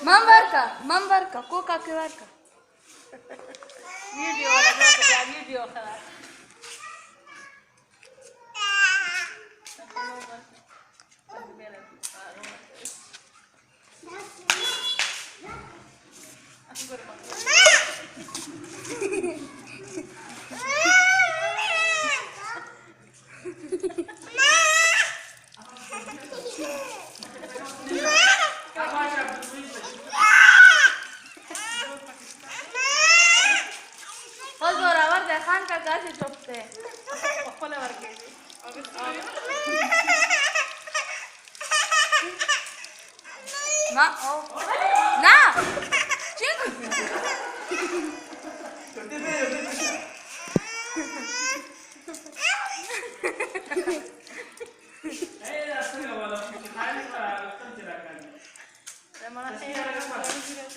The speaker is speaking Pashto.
من برکا کوکا که برکا ویدیو ولا ویدیو خلاص خود زورآور دی خان کا کاسې چوپ دی خپله ورکوي نه چیک Terima kasih.